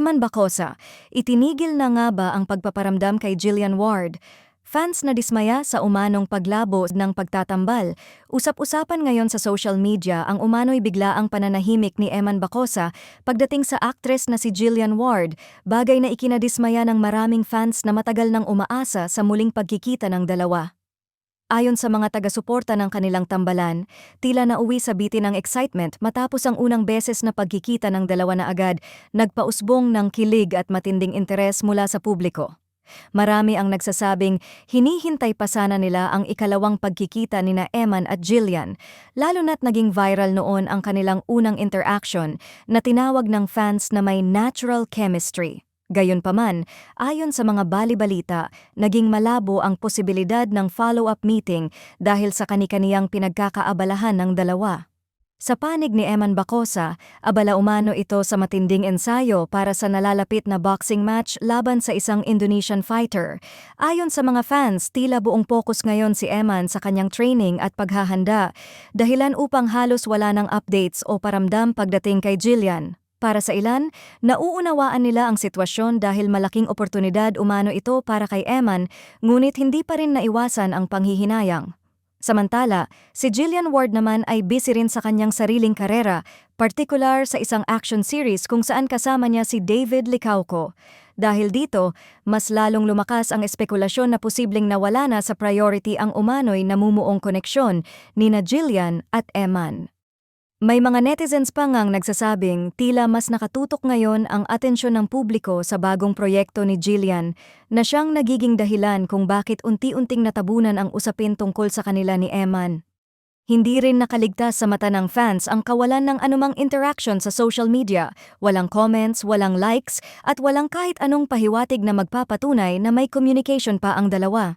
Eman Bacosa, itinigil na nga ba ang pagpaparamdam kay Jillian Ward? Fans na dismaya sa umanong paglabo ng pagtatambal. Usap-usapan ngayon sa social media ang umano'y biglaang pananahimik ni Eman Bacosa pagdating sa actress na si Jillian Ward, bagay na ikinadismaya ng maraming fans na matagal nang umaasa sa muling pagkikita ng dalawa. Ayon sa mga taga-suporta ng kanilang tambalan, tila nauwi sa bitin ng excitement matapos ang unang beses na pagkikita ng dalawa na agad nagpausbong ng kilig at matinding interes mula sa publiko. Marami ang nagsasabing hinihintay pa sana nila ang ikalawang pagkikita nina Eman at Jillian, lalo na't naging viral noon ang kanilang unang interaction na tinawag ng fans na may natural chemistry. Gayunpaman, ayon sa mga bali-balita, naging malabo ang posibilidad ng follow-up meeting dahil sa kani-kaniyang pinagkakaabalahan ng dalawa. Sa panig ni Eman Bacosa, abala umano ito sa matinding ensayo para sa nalalapit na boxing match laban sa isang Indonesian fighter. Ayon sa mga fans, tila buong focus ngayon si Eman sa kanyang training at paghahanda, dahilan upang halos wala ng updates o paramdam pagdating kay Jillian. Para sa ilan, nauunawaan nila ang sitwasyon dahil malaking oportunidad umano ito para kay Eman, ngunit hindi pa rin naiwasan ang panghihinayang. Samantala, si Jillian Ward naman ay busy rin sa kanyang sariling karera, partikular sa isang action series kung saan kasama niya si David Licauco. Dahil dito, mas lalong lumakas ang espekulasyon na posibleng nawala na sa priority ang umano'y namumuong koneksyon nina Jillian at Eman. May mga netizens pa ngang nagsasabing tila mas nakatutok ngayon ang atensyon ng publiko sa bagong proyekto ni Jillian na siyang nagiging dahilan kung bakit unti-unting natabunan ang usapin tungkol sa kanila ni Eman. Hindi rin nakaligtas sa mata ng fans ang kawalan ng anumang interaction sa social media, walang comments, walang likes, at walang kahit anong pahiwatig na magpapatunay na may communication pa ang dalawa.